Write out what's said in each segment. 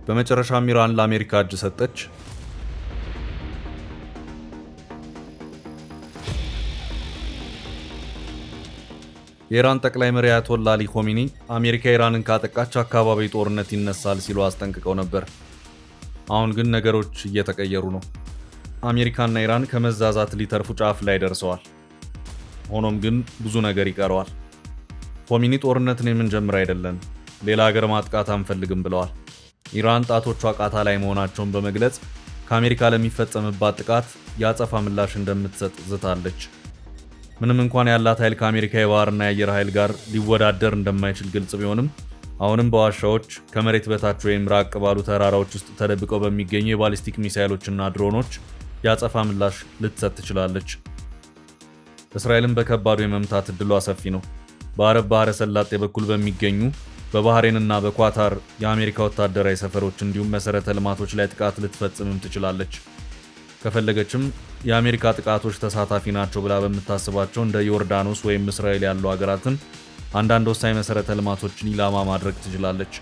በመጨረሻም ኢራን ለአሜሪካ እጅ ሰጠች። የኢራን ጠቅላይ መሪ አያቶላ አሊ ኾሜኒ አሜሪካ ኢራንን ካጠቃች አካባቢ ጦርነት ይነሳል ሲሉ አስጠንቅቀው ነበር። አሁን ግን ነገሮች እየተቀየሩ ነው። አሜሪካና ኢራን ከመዛዛት ሊተርፉ ጫፍ ላይ ደርሰዋል። ሆኖም ግን ብዙ ነገር ይቀረዋል። ኾሜኒ ጦርነትን የምንጀምር አይደለም፣ ሌላ ሀገር ማጥቃት አንፈልግም ብለዋል። ኢራን ጣቶቿ ቃታ ላይ መሆናቸውን በመግለጽ ከአሜሪካ ለሚፈጸምባት ጥቃት የአጸፋ ምላሽ እንደምትሰጥ ዝታለች። ምንም እንኳን ያላት ኃይል ከአሜሪካ የባህርና የአየር ኃይል ጋር ሊወዳደር እንደማይችል ግልጽ ቢሆንም አሁንም በዋሻዎች ከመሬት በታች ወይም ራቅ ባሉ ተራራዎች ውስጥ ተደብቀው በሚገኙ የባሊስቲክ ሚሳይሎችና ድሮኖች የአጸፋ ምላሽ ልትሰጥ ትችላለች። እስራኤልን በከባዱ የመምታት ዕድሏ ሰፊ ነው። በአረብ ባህረ ሰላጤ በኩል በሚገኙ በባህሬንና በኳታር የአሜሪካ ወታደራዊ ሰፈሮች እንዲሁም መሰረተ ልማቶች ላይ ጥቃት ልትፈጽምም ትችላለች። ከፈለገችም የአሜሪካ ጥቃቶች ተሳታፊ ናቸው ብላ በምታስባቸው እንደ ዮርዳኖስ ወይም እስራኤል ያሉ ሀገራትን አንዳንድ ወሳኝ መሰረተ ልማቶችን ኢላማ ማድረግ ትችላለች።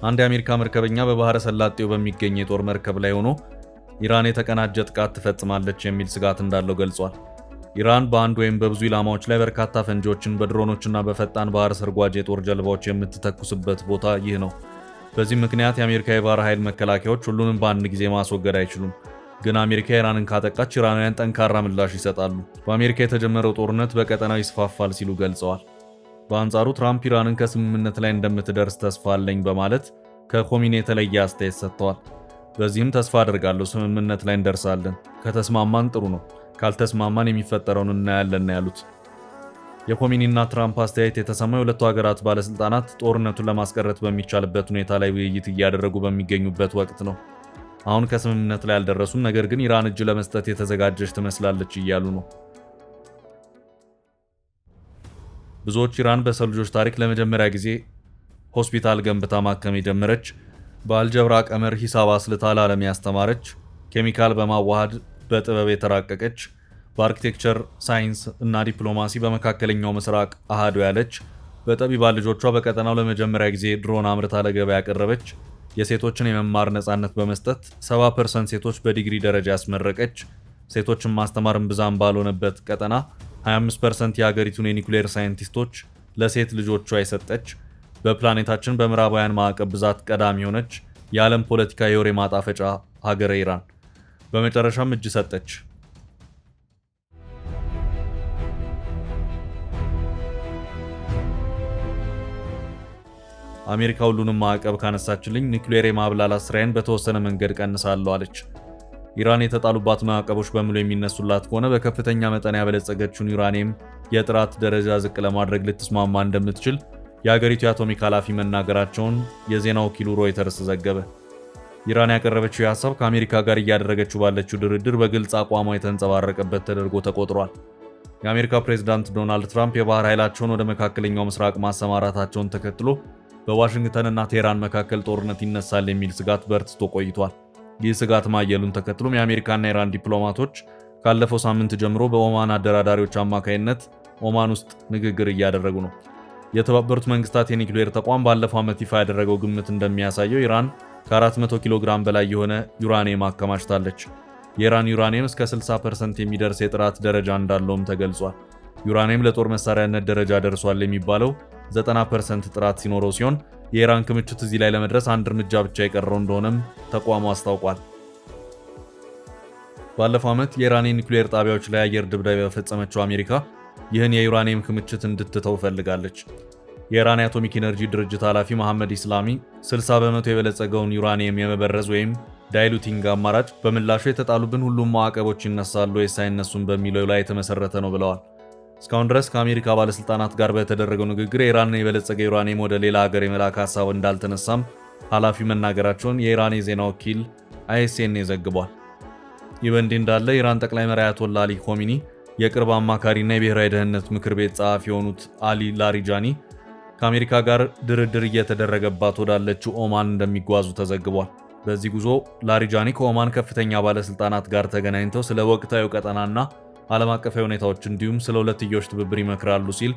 አንድ የአሜሪካ መርከበኛ በባህረ ሰላጤው በሚገኝ የጦር መርከብ ላይ ሆኖ ኢራን የተቀናጀ ጥቃት ትፈጽማለች የሚል ስጋት እንዳለው ገልጿል። ኢራን በአንድ ወይም በብዙ ኢላማዎች ላይ በርካታ ፈንጂዎችን በድሮኖችና በፈጣን ባህር ሰርጓጅ የጦር ጀልባዎች የምትተኩስበት ቦታ ይህ ነው። በዚህ ምክንያት የአሜሪካ የባህር ኃይል መከላከያዎች ሁሉንም በአንድ ጊዜ ማስወገድ አይችሉም። ግን አሜሪካ ኢራንን ካጠቃች ኢራናውያን ጠንካራ ምላሽ ይሰጣሉ። በአሜሪካ የተጀመረው ጦርነት በቀጠናው ይስፋፋል ሲሉ ገልጸዋል። በአንጻሩ ትራምፕ ኢራንን ከስምምነት ላይ እንደምትደርስ ተስፋ አለኝ በማለት ከኾሜኒ የተለየ አስተያየት ሰጥተዋል። በዚህም ተስፋ አደርጋለሁ ስምምነት ላይ እንደርሳለን፣ ከተስማማን ጥሩ ነው፣ ካልተስማማን የሚፈጠረውን እናያለን ያሉት። የኾሜኒና ትራምፕ አስተያየት የተሰማው የሁለቱ ሀገራት ባለስልጣናት ጦርነቱን ለማስቀረት በሚቻልበት ሁኔታ ላይ ውይይት እያደረጉ በሚገኙበት ወቅት ነው። አሁን ከስምምነት ላይ አልደረሱም፣ ነገር ግን ኢራን እጅ ለመስጠት የተዘጋጀች ትመስላለች እያሉ ነው። ብዙዎች ኢራን በሰው ልጆች ታሪክ ለመጀመሪያ ጊዜ ሆስፒታል ገንብታ ማከም የጀመረች፣ በአልጀብራ ቀመር ሂሳብ አስልታ ለዓለም ያስተማረች፣ ኬሚካል በማዋሃድ በጥበብ የተራቀቀች፣ በአርኪቴክቸር ሳይንስ እና ዲፕሎማሲ በመካከለኛው ምስራቅ አሃዱ ያለች፣ በጠቢባን ልጆቿ በቀጠናው ለመጀመሪያ ጊዜ ድሮን አምርታ ለገበያ ያቀረበች፣ የሴቶችን የመማር ነፃነት በመስጠት 70% ሴቶች በዲግሪ ደረጃ ያስመረቀች፣ ሴቶችን ማስተማርን ብዛም ባልሆነበት ቀጠና 25% የሀገሪቱን የኒኩሌር ሳይንቲስቶች ለሴት ልጆቿ የሰጠች፣ በፕላኔታችን በምዕራባውያን ማዕቀብ ብዛት ቀዳሚ ሆነች፣ የዓለም ፖለቲካ የወሬ ማጣፈጫ ሀገረ ኢራን በመጨረሻም እጅ ሰጠች። አሜሪካ ሁሉንም ማዕቀብ ካነሳችልኝ ኒኩሌር የማብላላት ስራዬን በተወሰነ መንገድ ቀንሳለሁ አለች። ኢራን የተጣሉባት ማዕቀቦች በሙሉ የሚነሱላት ከሆነ በከፍተኛ መጠን ያበለጸገችውን ዩራኒየም የጥራት ደረጃ ዝቅ ለማድረግ ልትስማማ እንደምትችል የሀገሪቱ የአቶሚክ ኃላፊ መናገራቸውን የዜና ወኪሉ ሮይተርስ ዘገበ። ኢራን ያቀረበችው የሐሳብ ከአሜሪካ ጋር እያደረገችው ባለችው ድርድር በግልጽ አቋሟ የተንጸባረቀበት ተደርጎ ተቆጥሯል። የአሜሪካ ፕሬዝዳንት ዶናልድ ትራምፕ የባህር ኃይላቸውን ወደ መካከለኛው ምስራቅ ማሰማራታቸውን ተከትሎ በዋሽንግተንና ቴህራን መካከል ጦርነት ይነሳል የሚል ስጋት በርትቶ ቆይቷል። ይህ ስጋት ማየሉን ተከትሎም የአሜሪካና ኢራን ዲፕሎማቶች ካለፈው ሳምንት ጀምሮ በኦማን አደራዳሪዎች አማካይነት ኦማን ውስጥ ንግግር እያደረጉ ነው። የተባበሩት መንግስታት የኒውክሌር ተቋም ባለፈው ዓመት ይፋ ያደረገው ግምት እንደሚያሳየው ኢራን ከ400 ኪሎ ግራም በላይ የሆነ ዩራኒየም አከማችታለች። የኢራን ዩራኒየም እስከ 60% የሚደርስ የጥራት ደረጃ እንዳለውም ተገልጿል። ዩራኒየም ለጦር መሳሪያነት ደረጃ ደርሷል የሚባለው 90% ጥራት ሲኖረው ሲሆን የኢራን ክምችት እዚህ ላይ ለመድረስ አንድ እርምጃ ብቻ የቀረው እንደሆነም ተቋሙ አስታውቋል። ባለፈው ዓመት የኢራን የኒውክሌር ጣቢያዎች ላይ አየር ድብደባ የፈጸመችው አሜሪካ ይህን የዩራኒየም ክምችት እንድትተው ፈልጋለች። የኢራን የአቶሚክ ኢነርጂ ድርጅት ኃላፊ መሐመድ ኢስላሚ 60 በመቶ የበለጸገውን ዩራኒየም የመበረዝ ወይም ዳይሉቲንግ አማራጭ በምላሹ የተጣሉብን ሁሉም ማዕቀቦች ይነሳሉ ወይስ አይነሱም በሚለው ላይ የተመሰረተ ነው ብለዋል። እስካሁን ድረስ ከአሜሪካ ባለስልጣናት ጋር በተደረገው ንግግር የኢራንን የበለጸገ ዩራኒየም ወደ ሌላ ሀገር የመላክ ሀሳብ እንዳልተነሳም ኃላፊው መናገራቸውን የኢራን የዜና ወኪል አይኤስኤን ዘግቧል። ይህ በእንዲህ እንዳለ የኢራን ጠቅላይ መሪ አያቶላ አሊ ኾሜኒ የቅርብ አማካሪና የብሔራዊ ደህንነት ምክር ቤት ጸሐፊ የሆኑት አሊ ላሪጃኒ ከአሜሪካ ጋር ድርድር እየተደረገባት ወዳለችው ኦማን እንደሚጓዙ ተዘግቧል። በዚህ ጉዞ ላሪጃኒ ከኦማን ከፍተኛ ባለስልጣናት ጋር ተገናኝተው ስለ ወቅታዊ ቀጠናና ዓለም አቀፋዊ ሁኔታዎች እንዲሁም ስለ ሁለትዮሽ ትብብር ይመክራሉ ሲል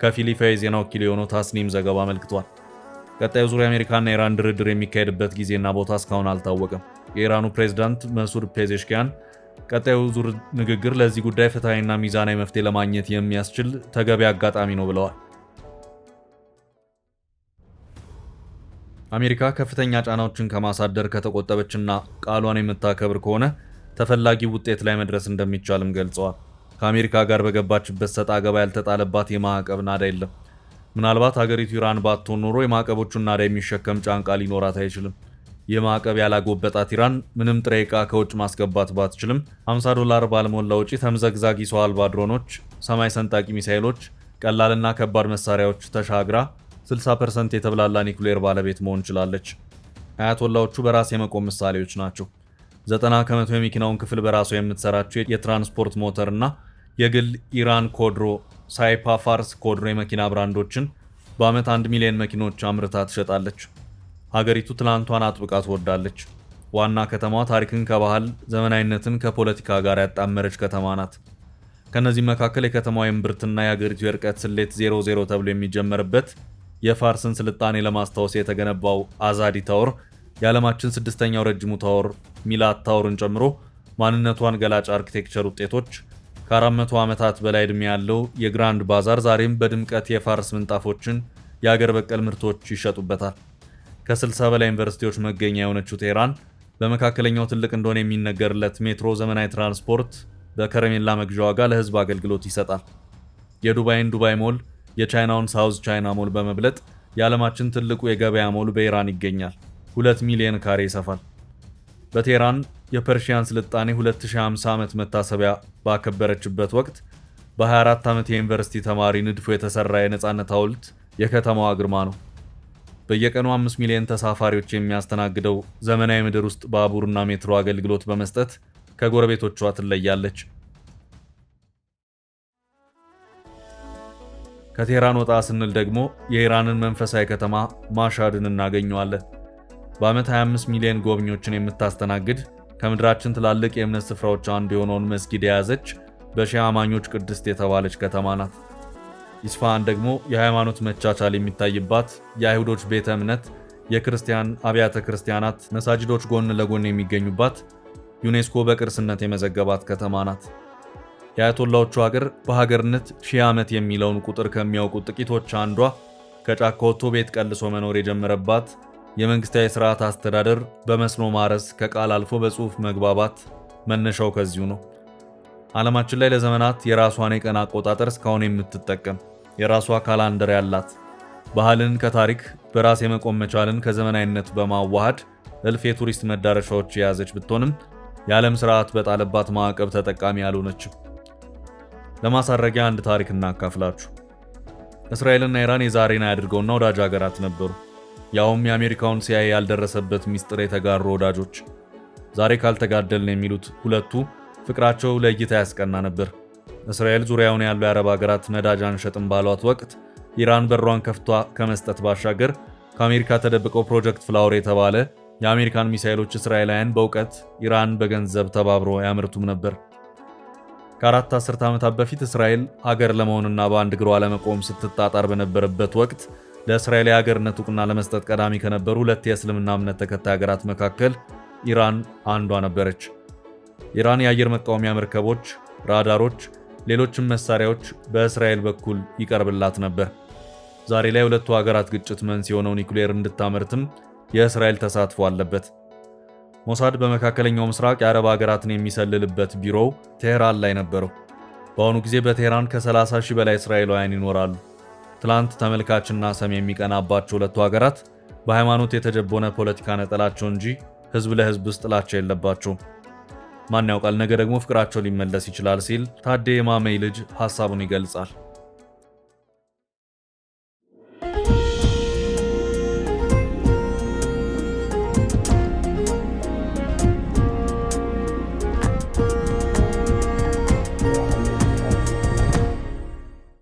ከፊል ይፋ የዜና ወኪል የሆነው ታስኒም ዘገባ አመልክቷል። ቀጣዩ ዙር የአሜሪካና የኢራን ድርድር የሚካሄድበት ጊዜና ቦታ እስካሁን አልታወቀም። የኢራኑ ፕሬዝዳንት መሱድ ፔዜሽኪያን ቀጣዩ ዙር ንግግር ለዚህ ጉዳይ ፍትሐዊና ሚዛናዊ መፍትሄ ለማግኘት የሚያስችል ተገቢ አጋጣሚ ነው ብለዋል። አሜሪካ ከፍተኛ ጫናዎችን ከማሳደር ከተቆጠበችና ቃሏን የምታከብር ከሆነ ተፈላጊ ውጤት ላይ መድረስ እንደሚቻልም ገልጸዋል። ከአሜሪካ ጋር በገባችበት ሰጣ ገባ ያልተጣለባት የማዕቀብ ናዳ የለም። ምናልባት ሀገሪቱ ኢራን ባትሆን ኖሮ የማዕቀቦቹን ናዳ የሚሸከም ጫንቃ ሊኖራት አይችልም። ይህ ማዕቀብ ያላጎበጣት ኢራን ምንም ጥሬ ዕቃ ከውጭ ማስገባት ባትችልም $50 ባልሞላ ውጪ ተምዘግዛጊ ሰው አልባ ድሮኖች፣ ሰማይ ሰንጣቂ ሚሳይሎች፣ ቀላልና ከባድ መሳሪያዎች ተሻግራ 60% የተብላላ ኒኩሌር ባለቤት መሆን ችላለች። አያቶላዎቹ በራስ የመቆም ምሳሌዎች ናቸው። 90% የመኪናውን ክፍል በራሷ የምትሰራቸው የትራንስፖርት ሞተርና የግል ኢራን ኮድሮ ሳይፓ ፋርስ ኮድሮ የመኪና ብራንዶችን በዓመት 1 ሚሊዮን መኪኖች አምርታ ትሸጣለች። ሀገሪቱ ትላንቷን አጥብቃ ትወዳለች። ዋና ከተማዋ ታሪክን ከባህል ዘመናዊነትን ከፖለቲካ ጋር ያጣመረች ከተማ ናት። ከነዚህ መካከል የከተማዋ እምብርትና የሀገሪቱ የርቀት ስሌት 00 ተብሎ የሚጀመርበት የፋርስን ስልጣኔ ለማስታወስ የተገነባው አዛዲ ታወር የዓለማችን 6ኛው ረጅሙ ታወር ሚላት ታወርን ጨምሮ ማንነቷን ገላጭ አርኪቴክቸር ውጤቶች፣ ከ400 ዓመታት በላይ ዕድሜ ያለው የግራንድ ባዛር ዛሬም በድምቀት የፋርስ ምንጣፎችን፣ የአገር በቀል ምርቶች ይሸጡበታል። ከ60 በላይ ዩኒቨርሲቲዎች መገኛ የሆነችው ቴህራን በመካከለኛው ትልቅ እንደሆነ የሚነገርለት ሜትሮ ዘመናዊ ትራንስፖርት በከረሜላ መግዣ ዋጋ ለህዝብ አገልግሎት ይሰጣል። የዱባይን ዱባይ ሞል የቻይናውን ሳውዝ ቻይና ሞል በመብለጥ የዓለማችን ትልቁ የገበያ ሞል በኢራን ይገኛል። 2 ሚሊዮን ካሬ ይሰፋል። በቴህራን የፐርሺያን ስልጣኔ 2050 ዓመት መታሰቢያ ባከበረችበት ወቅት በ24 ዓመት የዩኒቨርሲቲ ተማሪ ንድፎ የተሰራ የነፃነት ሐውልት የከተማዋ ግርማ ነው። በየቀኑ 5 ሚሊዮን ተሳፋሪዎች የሚያስተናግደው ዘመናዊ ምድር ውስጥ ባቡርና ሜትሮ አገልግሎት በመስጠት ከጎረቤቶቿ ትለያለች። ከቴህራን ወጣ ስንል ደግሞ የኢራንን መንፈሳዊ ከተማ ማሻድን እናገኘዋለን። በዓመት 25 ሚሊዮን ጎብኚዎችን የምታስተናግድ ከምድራችን ትላልቅ የእምነት ስፍራዎች አንዱ የሆነውን መስጊድ የያዘች በሺህ አማኞች ቅድስት የተባለች ከተማ ናት። ኢስፋሃን ደግሞ የሃይማኖት መቻቻል የሚታይባት የአይሁዶች ቤተ እምነት፣ የክርስቲያን አብያተ ክርስቲያናት መሳጅዶች ጎን ለጎን የሚገኙባት ዩኔስኮ በቅርስነት የመዘገባት ከተማ ናት። የአያቶላዎቹ ሀገር በሀገርነት 1000 ዓመት የሚለውን ቁጥር ከሚያውቁ ጥቂቶች አንዷ ከጫካ ወጥቶ ቤት ቀልሶ መኖር የጀመረባት የመንግስታዊ ስርዓት አስተዳደር በመስኖ ማረስ ከቃል አልፎ በጽሑፍ መግባባት መነሻው ከዚሁ ነው። ዓለማችን ላይ ለዘመናት የራሷን የቀን አቆጣጠር እስካሁን የምትጠቀም የራሷ ካላንደር ያላት ባህልን ከታሪክ በራስ የመቆም መቻልን ከዘመናዊነት በማዋሃድ እልፍ የቱሪስት መዳረሻዎች የያዘች ብትሆንም የዓለም ስርዓት በጣለባት ማዕቀብ ተጠቃሚ ያልሆነችም። ለማሳረጊያ አንድ ታሪክ እናካፍላችሁ። እስራኤልና ኢራን የዛሬን አያድርገውና ወዳጅ ሀገራት ነበሩ። ያውም የአሜሪካውን ሲአይኤ ያልደረሰበት ሚስጥር የተጋሩ ወዳጆች። ዛሬ ካልተጋደልን የሚሉት ሁለቱ ፍቅራቸው ለእይታ ያስቀና ነበር። እስራኤል ዙሪያውን ያሉ የአረብ ሀገራት ነዳጅ አንሸጥም ባሏት ወቅት ኢራን በሯን ከፍቷ ከመስጠት ባሻገር ከአሜሪካ ተደብቀው ፕሮጀክት ፍላወር የተባለ የአሜሪካን ሚሳኤሎች እስራኤላውያን በእውቀት ኢራን በገንዘብ ተባብሮ ያመርቱም ነበር። ከአራት አስርት ዓመታት በፊት እስራኤል ሀገር ለመሆንና በአንድ እግሯ ለመቆም ስትጣጣር በነበረበት ወቅት ለእስራኤል የሀገርነት ዕውቅና ለመስጠት ቀዳሚ ከነበሩ ሁለት የእስልምና እምነት ተከታይ ሀገራት መካከል ኢራን አንዷ ነበረች። ኢራን የአየር መቃወሚያ መርከቦች፣ ራዳሮች፣ ሌሎችም መሳሪያዎች በእስራኤል በኩል ይቀርብላት ነበር። ዛሬ ላይ ሁለቱ ሀገራት ግጭት መንስኤ የሆነው ኒኩሌር እንድታመርትም የእስራኤል ተሳትፎ አለበት። ሞሳድ በመካከለኛው ምስራቅ የአረብ ሀገራትን የሚሰልልበት ቢሮው ቴህራን ላይ ነበረው። በአሁኑ ጊዜ በቴህራን ከ30,000 በላይ እስራኤላውያን ይኖራሉ። ትላንት ተመልካችና ሰሚ የሚቀናባቸው ሁለቱ ሀገራት በሃይማኖት የተጀቦነ ፖለቲካ ነጠላቸው እንጂ ህዝብ ለህዝብ ውስጥ ጥላቻ የለባቸውም። ማን ያውቃል ነገ ደግሞ ፍቅራቸው ሊመለስ ይችላል ሲል ታዴ የማመይ ልጅ ሐሳቡን ይገልጻል።